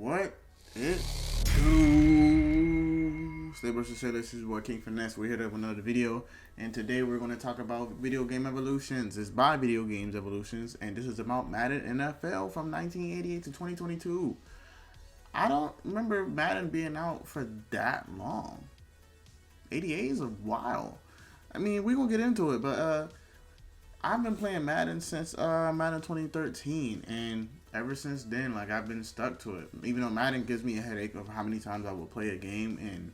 What it do? Stay versus say this is BLK Finesse. We're here with another video, and today we're going to talk about video game evolutions. It's by Video Games Evolutions, and this is about Madden NFL from 1988 to 2022. I don't remember Madden being out for that long. 88 is a while. I mean, we're going to get into it, but I've been playing Madden since Madden 2013, and ever since then, like, I've been stuck to it. Even though Madden gives me a headache of how many times I will play a game and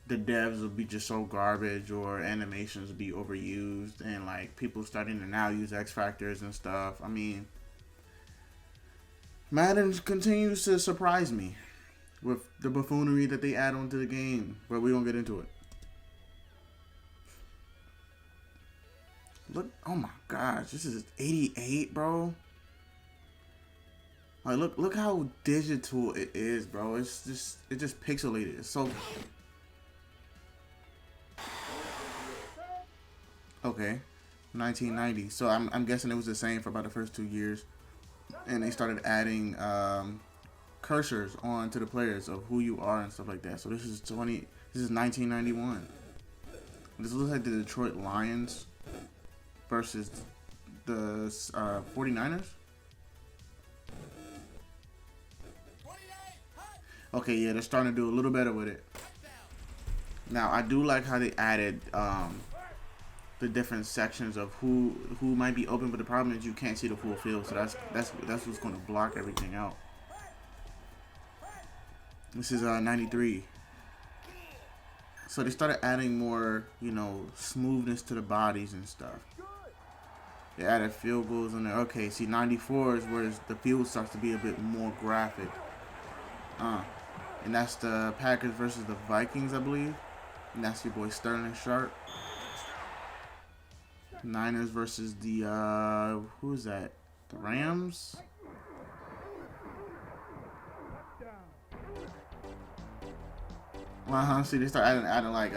the devs will be just so garbage, or animations will be overused, and like people starting to now use X factors and stuff. I mean, Madden continues to surprise me with the buffoonery that they add onto the game, but we won't get into it. Look, oh my gosh, this is 88, bro. Like, look how digital it is, bro. It just pixelated. It's so okay. 1990. So I'm guessing it was the same for about the first 2 years, and they started adding cursors on to the players of who you are and stuff like that. So this is 1991. This looks like the Detroit Lions versus the 49ers. Okay, yeah, they're starting to do a little better with it. Now, I do like how they added the different sections of who might be open, but the problem is you can't see the full field, so that's what's going to block everything out. This is 93. So they started adding more, you know, smoothness to the bodies and stuff. They added field goals in there. Okay, see, 94 is where the field starts to be a bit more graphic. And that's the Packers versus the Vikings, I believe. And that's your boy Sterling Sharp. Niners versus the, who is that? The Rams? See, they start adding like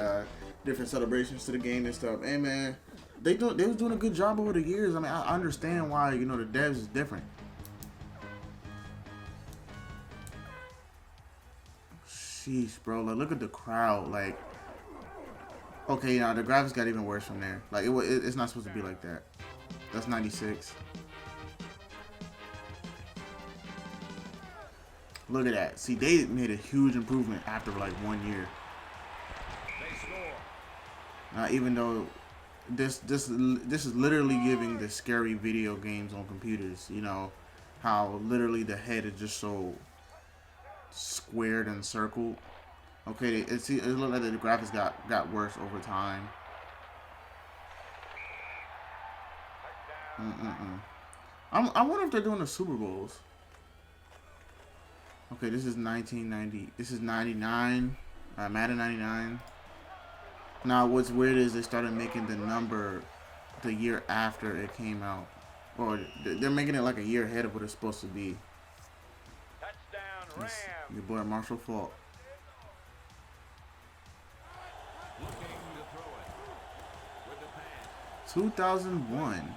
different celebrations to the game and stuff. Hey man, they was doing a good job over the years. I mean, I understand why, you know, the devs is different. Sheesh, bro. Like, look at the crowd. Like, okay, now the graphics got even worse from there. Like, it's not supposed to be like that. That's 96. Look at that. See, they made a huge improvement after like 1 year. Even though this is literally giving the scary video games on computers. You know how literally the head is just so squared and circled. Okay, it looked like the graphics got worse over time. I wonder if they're doing the Super Bowls. Okay, this is 1990. This is 99. Madden 99. Now, what's weird is they started making the number the year after it came out, or they're making it like a year ahead of what it's supposed to be. That's your boy Marshall Faulk. 2001.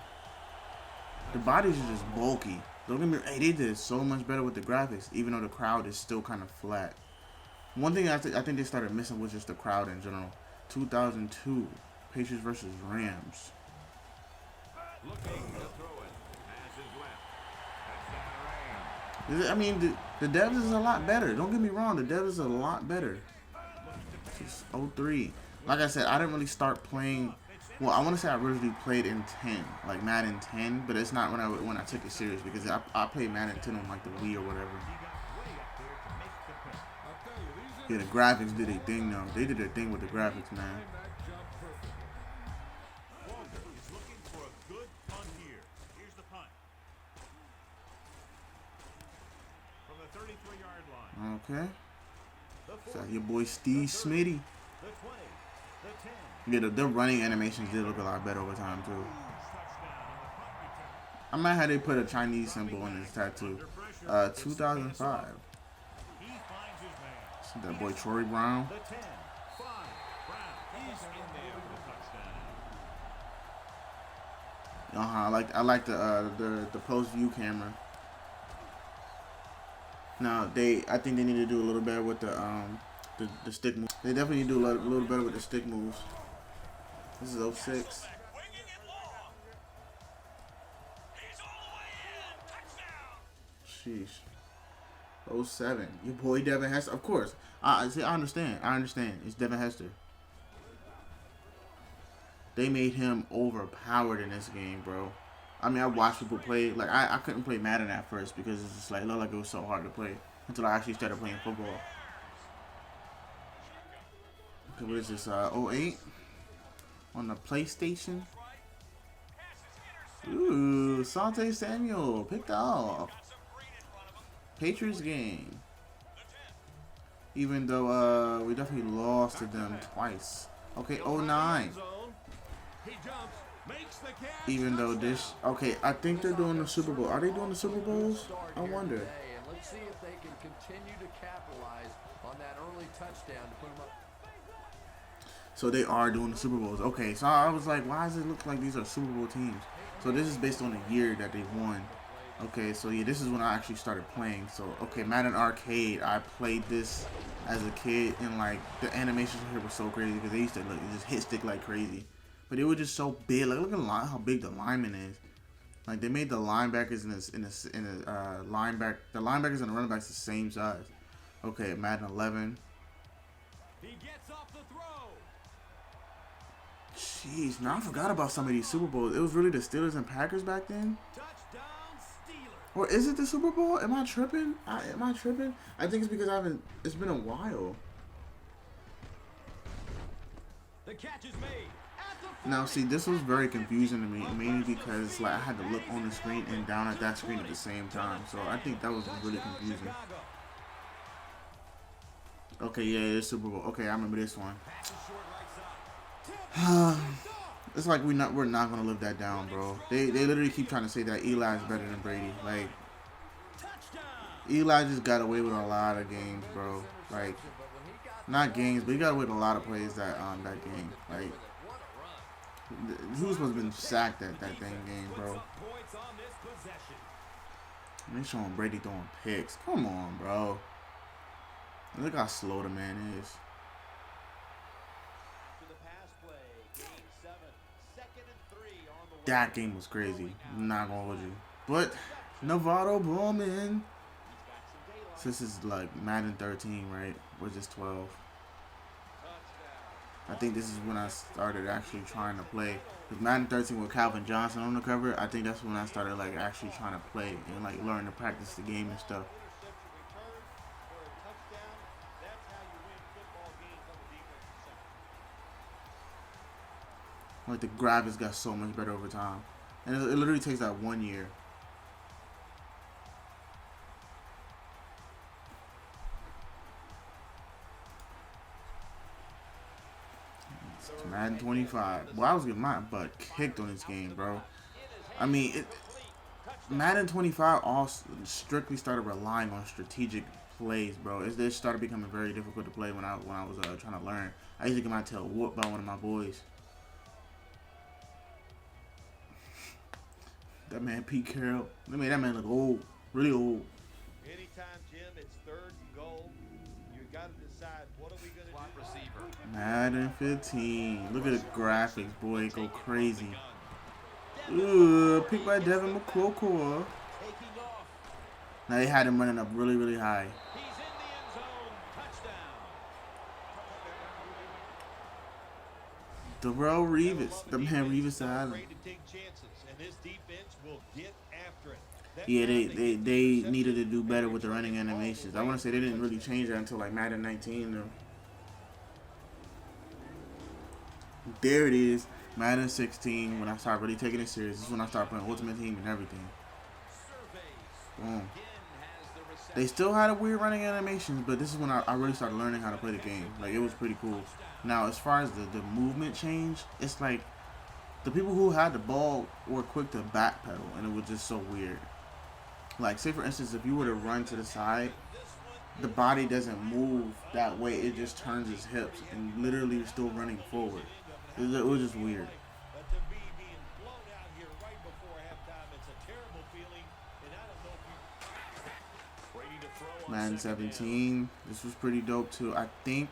The bodies are just bulky. Don't get me wrong, hey, they did so much better with the graphics, even though the crowd is still kind of flat. One thing I think they started missing was just the crowd in general. 2002, Patriots versus Rams. I mean, the devs is a lot better. Don't get me wrong, the devs is a lot better. This is 03. Like I said, I didn't really start playing. Well, I want to say I originally played in 10, like Madden 10, but it's not when I took it serious, because I played Madden 10 on like the Wii or whatever. Yeah, the graphics did their thing though. They did their thing with the graphics, man. Okay. So your boy Steve Smitty. Yeah, the running animations did look a lot better over time too. I might have they put a Chinese symbol on his tattoo. 2005. See that boy Troy Brown. I like the post view camera. Now I think they need to do a little better with the stick moves. They definitely need to do a little better with the stick moves. This is 06. Sheesh. 07. Your boy Devin Hester. Of course. I understand. I understand. It's Devin Hester. They made him overpowered in this game, bro. I mean, I watched people play. Like, I couldn't play Madden at first because it's just like, it looked like it was so hard to play until I actually started playing football. Okay, what is this? 08 on the PlayStation. Ooh, Sante Samuel picked off. Patriots game. Even though we definitely lost to them twice. Okay, 09. Even though this, okay, I think they're doing the Super Bowl. Are they doing the Super Bowls? I wonder. Let's see if they can continue to capitalize on that early touchdown to put them up. So they are doing the Super Bowls. Okay, so I was like, why does it look like these are Super Bowl teams? So this is based on the year that they won. Okay, so yeah, this is when I actually started playing. So, okay, Madden Arcade, I played this as a kid, and like the animations here were so crazy because they used to like just hit stick like crazy. But they were just so big. Like, look at how big the lineman is. Like, they made the linebackers the linebackers and the running backs the same size. Okay, Madden 11. He gets off the throw. Jeez, now I forgot about some of these Super Bowls. It was really the Steelers and Packers back then. Touchdown, Steelers. Or is it the Super Bowl? Am I tripping? Am I tripping? I think it's because it's been a while. The catch is made. Now, see, this was very confusing to me, mainly because like I had to look on the screen and down at that screen at the same time. So I think that was really confusing. Okay, yeah, it's Super Bowl. Okay, I remember this one. It's like we're not gonna live that down, bro. They literally keep trying to say that Eli's better than Brady. Like, Eli just got away with a lot of games, bro. Like, not games, but he got away with a lot of plays that game. Like, he was supposed to have been sacked at that dang game, bro. They showing Brady throwing picks. Come on, bro. Look how slow the man is. That game was crazy. I'm not gonna hold you. But Novato Bowman. So this is like Madden 13, right? Or just 12. I think this is when I started actually trying to play. With Madden 13 with Calvin Johnson on the cover, I think that's when I started like actually trying to play and like learn to practice the game and stuff. Like the graphics got so much better over time, and it literally takes that 1 year. Madden 25. Well, I was getting my butt kicked on this game, bro. I mean, Madden 25 all strictly started relying on strategic plays, bro. It started becoming very difficult to play when I was trying to learn. I used to get my tail whooped by one of my boys. That man Pete Carroll. They made that man look old, really old. Anytime, Jim, it's third and goal. You got to decide what are we going to do. Madden 15. Look at the graphics, boy. Go crazy. Ooh, picked by Devin McClure. Now they had him running up really, really high. He's in the end zone. Touchdown. Darrell Reeves. The man Reeves Island. Yeah, they needed to do better with the running animations. I want to say they didn't really change that until like Madden 19 though. There it is, Madden 16. When I started really taking it serious, this is when I started playing Ultimate Team and everything. Boom. They still had a weird running animations, but this is when I really started learning how to play the game. Like, it was pretty cool. Now, as far as the movement change, it's like the people who had the ball were quick to backpedal, and it was just so weird. Like, say for instance, if you were to run to the side, the body doesn't move that way. It just turns its hips, and literally you're still running forward. It was just weird. Madden 17. This was pretty dope too. I think.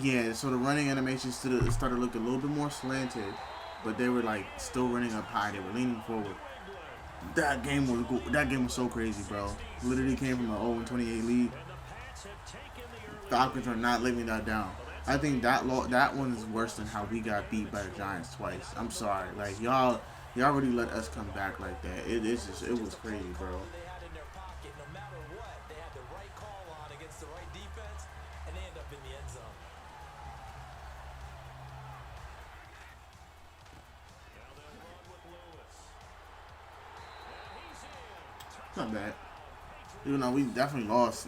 Yeah, so the running animation started looking a little bit more slanted, but they were like still running up high. They were leaning forward. That game was so crazy, bro. Literally came from an 0-28 lead. Falcons are not letting that down. I think that one is worse than how we got beat by the Giants twice. I'm sorry, like y'all really let us come back like that. It was crazy, bro. Not bad. Even though we definitely lost.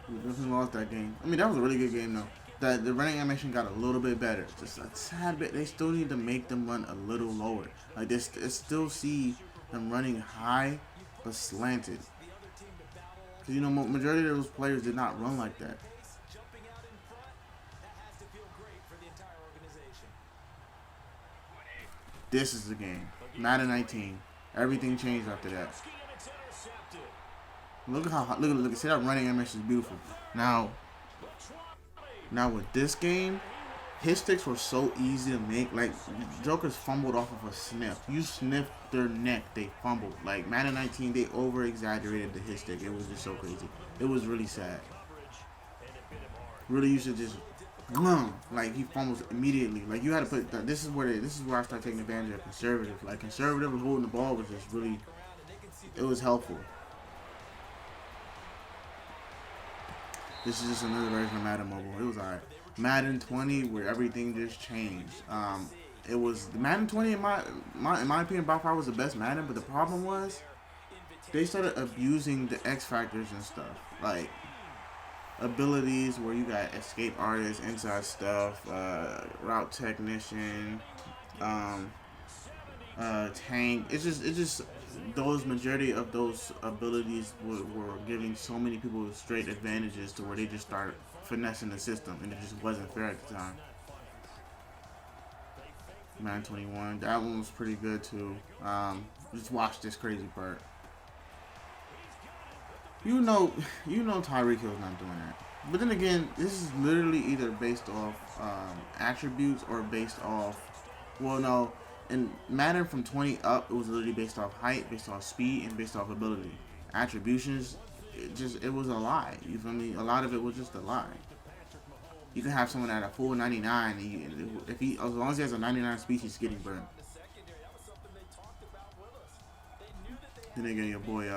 We definitely lost that game. I mean, that was a really good game, though. The running animation got a little bit better. Just a tad bit. They still need to make them run a little lower. Like, they still see them running high, but slanted. Because, you know, majority of those players did not run like that. This is the game. Madden 19. Everything changed after that. Look at how look. See, that running animation is beautiful. Now with this game, hit sticks were so easy to make. Like Jokers fumbled off of a sniff. You sniffed their neck, they fumbled. Like Madden 19, they over exaggerated the hit stick. It was just so crazy. It was really sad. Really, you should just like he fumbles immediately. Like you had to put. This is where I start taking advantage of conservative. Like conservative and holding the ball was just really. It was helpful. This is just another version of Madden Mobile. It was alright. Madden 20, where everything just changed. It was Madden 20 in my opinion by far was the best Madden, but the problem was they started abusing the X factors and stuff, like abilities where you got escape artist, inside stuff, route technician, tank. It's just those majority of those abilities were giving so many people straight advantages to where they just started finessing the system, and it just wasn't fair at the time. Man 21, that one was pretty good too. Just watch this crazy part. You know Tyreek Hill's not doing that. But then again, this is literally either based off attributes or based off, well, no. In Madden from 20 up, it was literally based off height, based off speed, and based off ability. Attributions, it was a lie. You feel me? A lot of it was just a lie. You can have someone at a full 99, and as long as he has a 99 speed, he's getting burned. Then they get your boy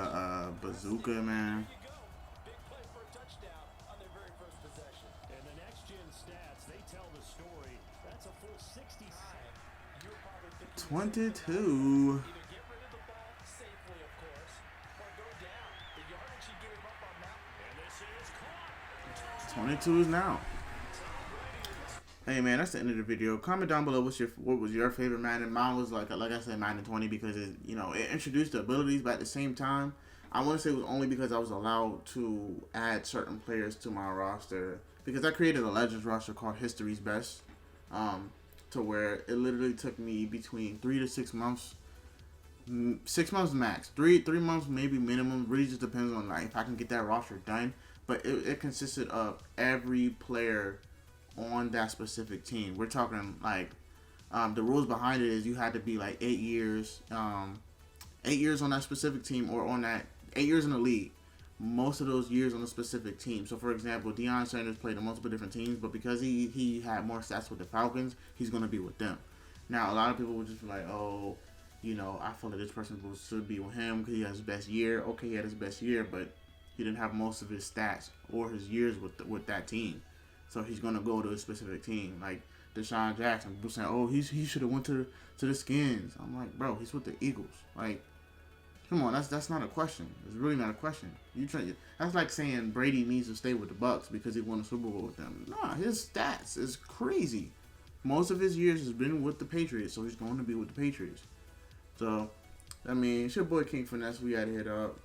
Bazooka, man. And the next gen stats, they tell the story. That's a full 60. 22. 22 is now. Hey man, that's the end of the video. Comment down below what was your favorite Madden. Mine was like I said, Madden 20 because it introduced the abilities, but at the same time, I want to say it was only because I was allowed to add certain players to my roster, because I created a Legends roster called History's Best, to where it literally took me between 3 to 6 months. 6 months max. 3 months maybe minimum. Really just depends on like if I can get that roster done. But it consisted of every player on that specific team. We're talking like the rules behind it is you had to be like 8 years, 8 years on that specific team, or on that 8 years in the league. Most of those years on a specific team. So for example, Deion Sanders played on multiple different teams, but because he had more stats with the Falcons, he's gonna be with them. Now a lot of people would just be like, oh, I feel like this person should be with him because he has his best year. Okay, he had his best year, but he didn't have most of his stats or his years with that team. So he's gonna go to a specific team. Like Deshaun Jackson, people saying, oh, he should have went to the Skins. I'm like, bro, he's with the Eagles. Like, come on, that's not a question. It's really not a question. That's like saying Brady needs to stay with the Bucks because he won a Super Bowl with them. Nah, his stats is crazy. Most of his years has been with the Patriots, so he's going to be with the Patriots. So, I mean, it's your boy King Finesse. We out here, dog.